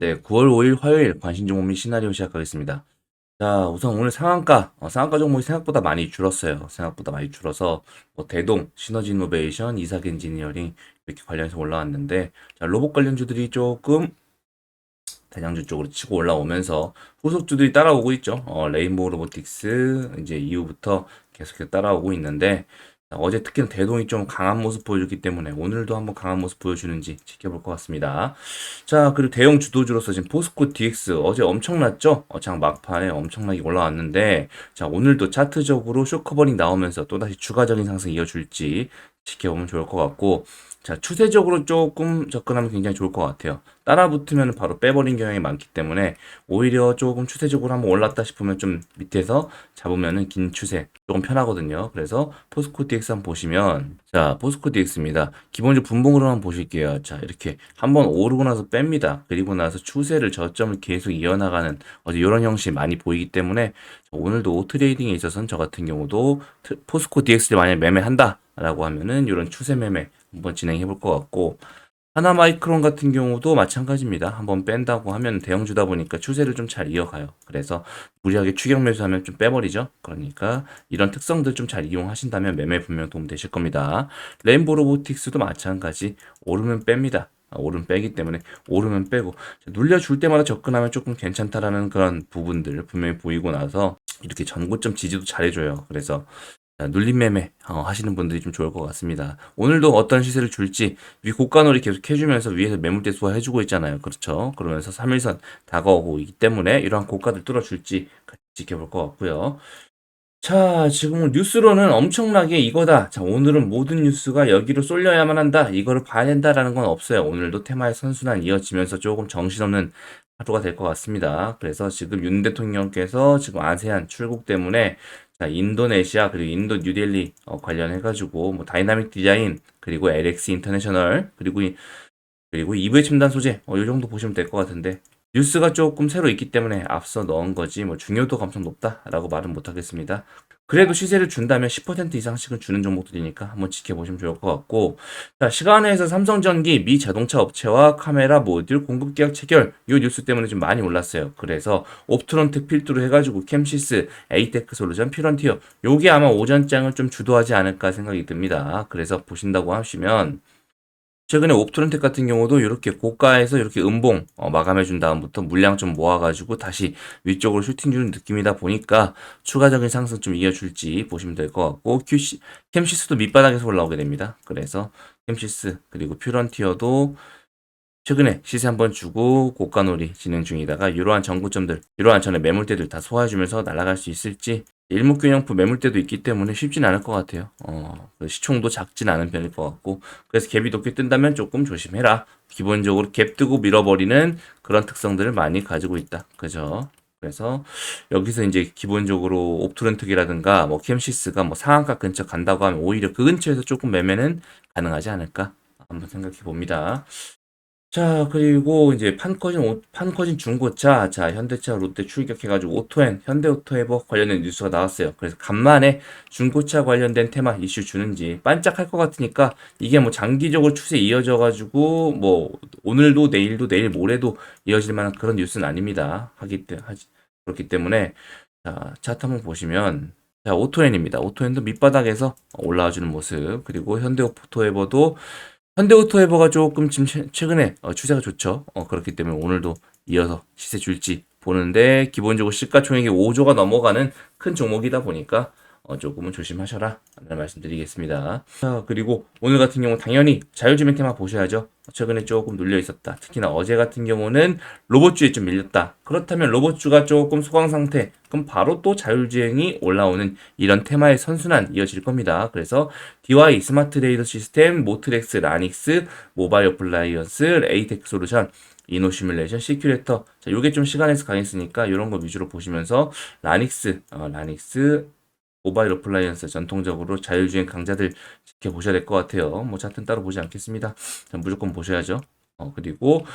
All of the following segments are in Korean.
네, 9월 5일 화요일 관심 종목 및 시나리오 시작하겠습니다. 자, 우선 오늘 상한가, 상한가 종목이 생각보다 많이 줄었어요. 생각보다 많이 줄어서 뭐 대동, 시너지 이노베이션, 이삭 엔지니어링 이렇게 관련해서 올라왔는데, 자, 로봇 관련주들이 조금 대장주 쪽으로 치고 올라오면서 후속주들이 따라오고 있죠. 레인보우 로보틱스 이제 이후부터 계속 따라오고 있는데 어제 특히나 대동이 좀 강한 모습 보여줬기 때문에 오늘도 한번 강한 모습 보여주는지 지켜볼 것 같습니다. 자, 그리고 대형 주도주로서 지금 포스코 DX 어제 엄청났죠? 장 막판에 엄청나게 올라왔는데 자, 오늘도 차트적으로 쇼커버링 나오면서 또다시 추가적인 상승 이어줄지 지켜보면 좋을 것 같고 자, 추세적으로 조금 접근하면 굉장히 좋을 것 같아요. 따라 붙으면 바로 빼버린 경향이 많기 때문에 오히려 조금 추세적으로 한번 올랐다 싶으면 좀 밑에서 잡으면은 긴 추세 조금 편하거든요. 그래서 포스코 DX 한번 보시면 자, 포스코 DX입니다. 기본적으로 분봉으로 한번 보실게요. 자, 이렇게 한번 오르고 나서 뺍니다. 그리고 나서 추세를 저점을 계속 이어나가는 어제 이런 형식이 많이 보이기 때문에 오늘도 트레이딩에 있어서는 저 같은 경우도 포스코 DX를 만약에 매매한다 라고 하면은 이런 추세 매매 한번 진행해 볼 것 같고 하나마이크론 같은 경우도 마찬가지입니다. 한번 뺀다고 하면 대형주다 보니까 추세를 좀 잘 이어가요. 그래서 무리하게 추격 매수하면 좀 빼버리죠. 그러니까 이런 특성들 좀 잘 이용하신다면 매매 분명 도움 되실 겁니다. 레인보 로보틱스도 마찬가지 오르면 뺍니다. 오르면 빼기 때문에 오르면 빼고 눌려줄 때마다 접근하면 조금 괜찮다라는 그런 부분들 분명히 보이고 나서 이렇게 전고점 지지도 잘해줘요. 그래서 자, 눌림 매매 하시는 분들이 좀 좋을 것 같습니다. 오늘도 어떤 시세를 줄지 위 고가놀이 계속 해주면서 위에서 매물대 수화해주고 있잖아요. 그렇죠? 그러면서 3일선 다가오고 있기 때문에 이러한 고가들 뚫어줄지 같이 지켜볼 것 같고요. 자, 지금 뉴스로는 엄청나게 이거다. 자, 오늘은 모든 뉴스가 여기로 쏠려야만 한다. 이거를 봐야 된다라는 건 없어요. 오늘도 테마의 선순환 이어지면서 조금 정신없는 하루가 될 것 같습니다. 그래서 지금 윤 대통령께서 지금 아세안 출국 때문에 자, 인도네시아 그리고 인도 뉴델리 관련해가지고 뭐 다이나믹 디자인 그리고 LX 인터내셔널 그리고 EV 첨단 소재 이 정도 보시면 될 것 같은데 뉴스가 조금 새로 있기 때문에 앞서 넣은 거지 뭐 중요도가 엄청 높다라고 말은 못하겠습니다. 그래도 시세를 준다면 10% 이상씩은 주는 종목들이니까 한번 지켜보시면 좋을 것 같고 자 시간에서 삼성전기 미 자동차 업체와 카메라 모듈 공급 계약 체결 이 뉴스 때문에 좀 많이 올랐어요. 그래서 옵트론텍 필두로 해가지고 캠시스, 에이테크 솔루션, 퓨런티어 요게 아마 오전장을 좀 주도하지 않을까 생각이 듭니다. 그래서 보신다고 하시면 최근에 옵트론텍 같은 경우도 이렇게 고가에서 이렇게 음봉 마감해 준 다음부터 물량 좀 모아가지고 다시 위쪽으로 슈팅 주는 느낌이다 보니까 추가적인 상승 좀 이어줄지 보시면 될 것 같고 캠시스도 밑바닥에서 올라오게 됩니다. 그래서 캠시스 그리고 퓨런티어도 최근에 시세 한번 주고 고가놀이 진행 중이다가 이러한 정구점들, 이러한 전에 매물대들 다 소화해주면서 날아갈 수 있을지 일목균형품 매물대도 있기 때문에 쉽진 않을 것 같아요. 시총도 작진 않은 편일 것 같고 그래서 갭이 높게 뜬다면 조금 조심해라. 기본적으로 갭 뜨고 밀어버리는 그런 특성들을 많이 가지고 있다. 그죠? 그래서 여기서 이제 기본적으로 옵트렌트기라든가 뭐 캠시스가 뭐 상한가 근처 간다고 하면 오히려 그 근처에서 조금 매매는 가능하지 않을까 한번 생각해 봅니다. 자, 그리고 이제 판커진 중고차, 자, 현대차, 롯데 출격해가지고 오토엔, 현대오토에버 관련된 뉴스가 나왔어요. 그래서 간만에 중고차 관련된 테마 이슈 주는지 반짝할 것 같으니까 이게 뭐 장기적으로 추세 이어져가지고 뭐 오늘도 내일도 내일 모레도 이어질 만한 그런 뉴스는 아닙니다. 그렇기 때문에 자, 차트 한번 보시면 자, 오토엔입니다. 오토엔도 밑바닥에서 올라와주는 모습, 그리고 현대오토에버도 현대오토에버가 조금 지금 최근에 추세가 좋죠. 그렇기 때문에 오늘도 이어서 시세 줄지 보는데 기본적으로 시가총액이 5조가 넘어가는 큰 종목이다 보니까 조금은 조심하셔라 라는 말씀드리겠습니다. 자, 그리고 오늘 같은 경우 당연히 자율주행 테마 보셔야죠. 최근에 조금 눌려 있었다. 특히나 어제 같은 경우는 로봇주에 좀 밀렸다. 그렇다면 로봇주가 조금 소강 상태, 그럼 바로 또 자율주행이 올라오는 이런 테마의 선순환 이어질 겁니다. 그래서 DY 스마트 레이더 시스템, 모트렉스, 라닉스, 모바일 어플라이언스, 에이테크 솔루션, 이노 시뮬레이션, 시큐레이터. 자, 요게 좀 시간에서 강했으니까 이런 거 위주로 보시면서 라닉스 모바일 어플라이언스 전통적으로 자율주행 강자들 지켜보셔야 될 것 같아요. 뭐 차트는 따로 보지 않겠습니다. 무조건 보셔야죠. 그리고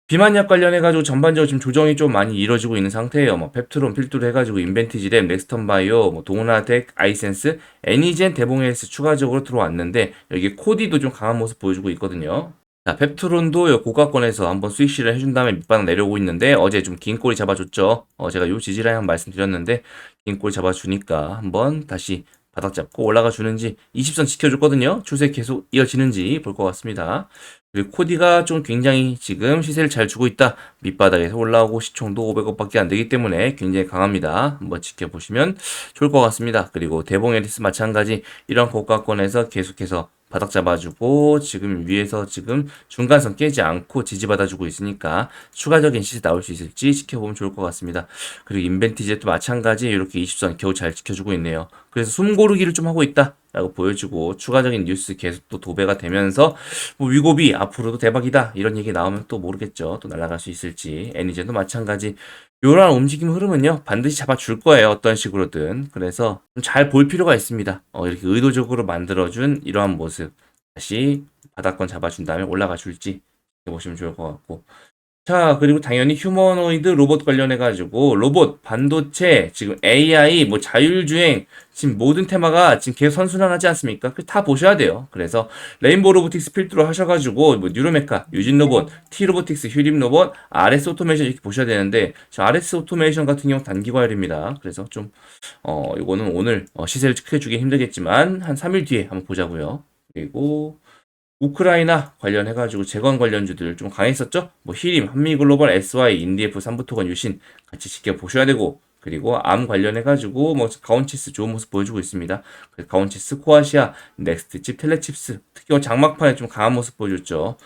비만약 관련해가지고 전반적으로 지금 조정이 좀 많이 이루어지고 있는 상태예요. 뭐 펩트론 필두로 해가지고 인벤티지랩, 넥스턴 바이오, 뭐 동나텍, 아이센스, 애니젠, 대봉헬스 추가적으로 들어왔는데 여기 코디도 좀 강한 모습 보여주고 있거든요. 자, 펩트론도 요 고가권에서 한번 스위시를 해준 다음에 밑바닥 내려오고 있는데 어제 좀 긴 꼬리 잡아줬죠. 제가 요 지지라인 말씀드렸는데 긴 꼬리 잡아주니까 한번 다시 바닥 잡고 올라가 주는지 20선 지켜줬거든요. 추세 계속 이어지는지 볼 것 같습니다. 그리고 코디가 좀 굉장히 지금 시세를 잘 주고 있다. 밑바닥에서 올라오고 시총도 500억밖에 안 되기 때문에 굉장히 강합니다. 한번 지켜보시면 좋을 것 같습니다. 그리고 대봉 에리스 마찬가지 이런 고가권에서 계속해서 바닥 잡아주고 지금 위에서 지금 중간선 깨지 않고 지지받아주고 있으니까 추가적인 시세 나올 수 있을지 지켜보면 좋을 것 같습니다. 그리고 인벤티제도 마찬가지 이렇게 20선 겨우 잘 지켜주고 있네요. 그래서 숨 고르기를 좀 하고 있다라고 보여주고 추가적인 뉴스 계속 또 도배가 되면서 뭐 위고비 앞으로도 대박이다 이런 얘기 나오면 또 모르겠죠. 또 날아갈 수 있을지. 애니젠도 마찬가지. 이러한 움직임 흐름은요 반드시 잡아줄 거예요, 어떤 식으로든. 그래서 좀 잘 볼 필요가 있습니다. 이렇게 의도적으로 만들어준 이러한 모습 다시 바닥권 잡아준 다음에 올라가 줄지 보시면 좋을 것 같고. 자, 그리고 당연히 휴머노이드 로봇 관련해가지고, 로봇, 반도체, 지금 AI, 뭐 자율주행, 지금 모든 테마가 지금 계속 선순환하지 않습니까? 다 보셔야 돼요. 그래서, 레인보우 로보틱스 필두로 하셔가지고, 뭐, 뉴로메카, 유진 로봇, T 로보틱스, 휴림 로봇, RS 오토메이션 이렇게 보셔야 되는데, 저 RS 오토메이션 같은 경우 단기 과열입니다. 그래서 좀, 이거는 오늘 시세를 크게 주기 힘들겠지만, 한 3일 뒤에 한번 보자고요. 그리고, 우크라이나 관련해가지고 재건 관련주들 좀 강했었죠? 뭐 히림, 한미글로벌, SY, 인디에프, 삼부토건, 유신 같이 지켜보셔야 되고, 그리고 암 관련해가지고 뭐 가온치스 좋은 모습 보여주고 있습니다. 가온치스, 코아시아, 넥스트칩, 텔레칩스 특히 장막판에 좀 강한 모습 보여줬죠.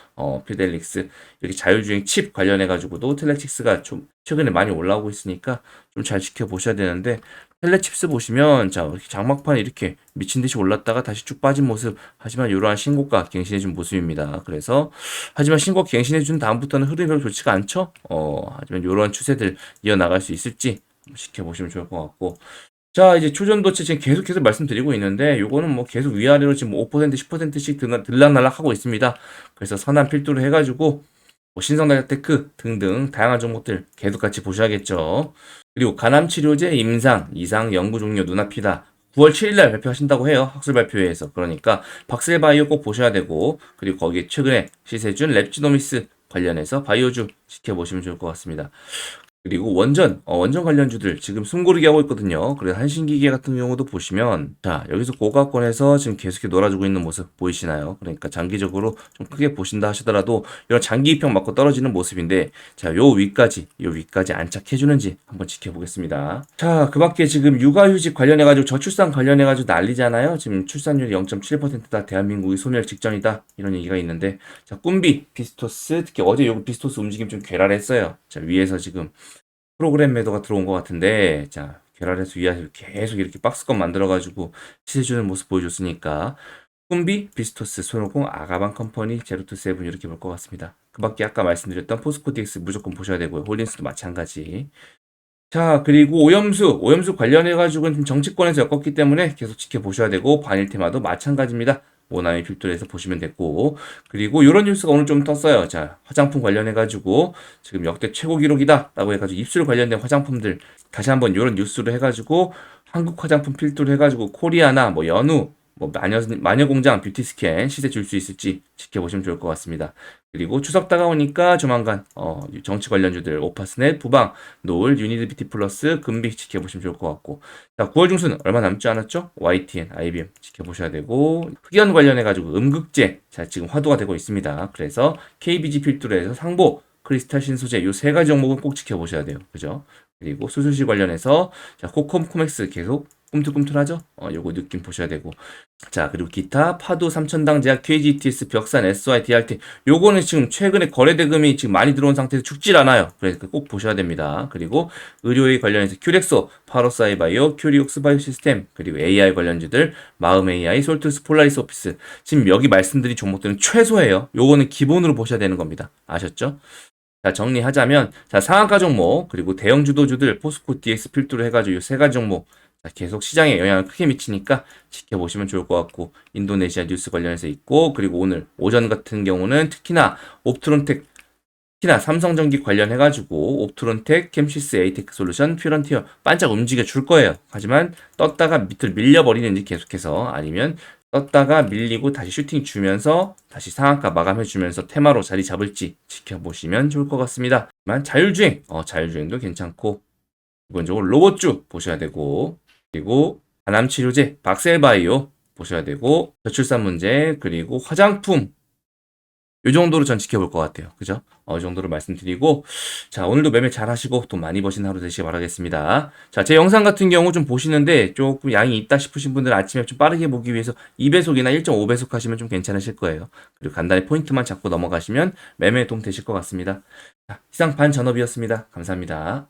피델릭스 이렇게 자율주행 칩 관련해가지고도 텔레칩스가 좀 최근에 많이 올라오고 있으니까 좀 잘 지켜보셔야 되는데, 텔레칩스 보시면 자 이렇게 장막판에 이렇게 미친 듯이 올랐다가 다시 쭉 빠진 모습, 하지만 이러한 신고가 갱신해준 모습입니다. 그래서 하지만 신고가 갱신해준 다음부터는 흐름이 별로 좋지가 않죠. 하지만 이러한 추세들 이어나갈 수 있을지 지켜보시면 좋을 것 같고. 자, 이제 초전도체 지금 계속해서 말씀드리고 있는데, 요거는 뭐 계속 위아래로 지금 5%, 10%씩 들락날락 하고 있습니다. 그래서 선한 필두로 해가지고 뭐 신성다이어테크 등등 다양한 종목들 계속 같이 보셔야겠죠. 그리고 간암치료제 임상, 이상 연구 종료 눈앞이다. 9월 7일날 발표하신다고 해요. 학술 발표회에서. 그러니까 박셀바이오 꼭 보셔야 되고, 그리고 거기에 최근에 시세준 랩지노미스 관련해서 바이오주 지켜보시면 좋을 것 같습니다. 그리고 원전 관련주들 지금 숨고르기 하고 있거든요. 그래서 한신기계 같은 경우도 보시면, 자, 여기서 고가권에서 지금 계속 놀아주고 있는 모습 보이시나요? 그러니까 장기적으로 좀 크게 보신다 하시더라도 이런 장기 입형 맞고 떨어지는 모습인데, 자, 요 위까지 안착해주는지 한번 지켜보겠습니다. 자, 그 밖에 지금 육아휴직 관련해가지고 저출산 관련해가지고 난리잖아요. 지금 출산율이 0.7%다. 대한민국이 소멸 직전이다. 이런 얘기가 있는데, 자, 꿈비, 비스토스, 특히 어제 요 비스토스 움직임 좀 괴랄했어요. 자, 위에서 지금 프로그램 매도가 들어온 것 같은데, 자, 괴랄해서 위에서 계속 이렇게 박스권 만들어가지고 시세 주는 모습 보여줬으니까, 꿈비, 비스토스, 손오공, 아가방 컴퍼니, 제로투세븐 이렇게 볼 것 같습니다. 그 밖에 아까 말씀드렸던 포스코 DX 무조건 보셔야 되고요. 홀린스도 마찬가지. 자, 그리고 오염수 관련해가지고는 좀 정치권에서 엮었기 때문에 계속 지켜보셔야 되고, 반일 테마도 마찬가지입니다. 모나미 필두에서 보시면 됐고, 그리고 이런 뉴스가 오늘 좀 떴어요. 자, 화장품 관련해가지고 지금 역대 최고 기록이다 라고 해가지고 입술 관련된 화장품들 다시 한번 이런 뉴스로 해가지고 한국 화장품 필두로 해가지고 코리아나 뭐 연우 뭐 마녀공장 뷰티스캔 시세 줄 수 있을지 지켜보시면 좋을 것 같습니다. 그리고 추석 다가오니까 조만간 정치 관련주들 오파스넷, 부방, 노을, 유니드 비티 플러스, 금비 지켜보시면 좋을 것 같고. 자, 9월 중순 얼마 남지 않았죠? YTN, IBM 지켜보셔야 되고, 흑연 관련해가지고 음극재, 자, 지금 화두가 되고 있습니다. 그래서 KBG 필두로 해서 상보, 크리스탈 신소재 요 세 가지 종목은 꼭 지켜보셔야 돼요. 그죠? 그리고 수술실 관련해서 자, 코콤, 코맥스 계속 꿈틀꿈틀하죠? 요거 느낌 보셔야 되고. 자, 그리고 기타, 파도, 삼천당 제약, KGTS, 벽산, SY, DRT. 요거는 지금 최근에 거래 대금이 지금 많이 들어온 상태에서 죽질 않아요. 그래서 꼭 보셔야 됩니다. 그리고 의료에 관련해서 큐렉소, 파로사이바이오, 큐리옥스 바이오시스템, 그리고 AI 관련주들, 마음 AI, 솔트스, 폴라리스 오피스. 지금 여기 말씀드린 종목들은 최소예요. 요거는 기본으로 보셔야 되는 겁니다. 아셨죠? 자, 정리하자면, 자, 상한가 종목, 그리고 대형 주도주들, 포스코 DX 필두로 해가지고 이 세 가지 종목, 자, 계속 시장에 영향을 크게 미치니까 지켜보시면 좋을 것 같고, 인도네시아 뉴스 관련해서 있고, 그리고 오늘 오전 같은 경우는 특히나 옵트론텍, 특히나 삼성전기 관련해가지고 옵트론텍, 캠시스, 에이테크 솔루션, 퓨런티어 반짝 움직여 줄 거예요. 하지만 떴다가 밑을 밀려버리는지 계속해서, 아니면 떴다가 밀리고 다시 슈팅 주면서 다시 상한가 마감해 주면서 테마로 자리 잡을지 지켜보시면 좋을 것 같습니다. 자율주행, 자율주행도 괜찮고 기본적으로 로봇주 보셔야 되고 그리고 반암치료제 박셀바이오 보셔야 되고 저출산 문제 그리고 화장품 이 정도로 전 지켜볼 것 같아요. 그죠? 이 정도로 말씀드리고, 자, 오늘도 매매 잘 하시고 돈 많이 버시는 하루 되시길 바라겠습니다. 자, 제 영상 같은 경우 좀 보시는데 조금 양이 있다 싶으신 분들 아침에 좀 빠르게 보기 위해서 2배속이나 1.5배속 하시면 좀 괜찮으실 거예요. 그리고 간단히 포인트만 잡고 넘어가시면 매매에 도움 되실 것 같습니다. 자, 이상 반전업이었습니다. 감사합니다.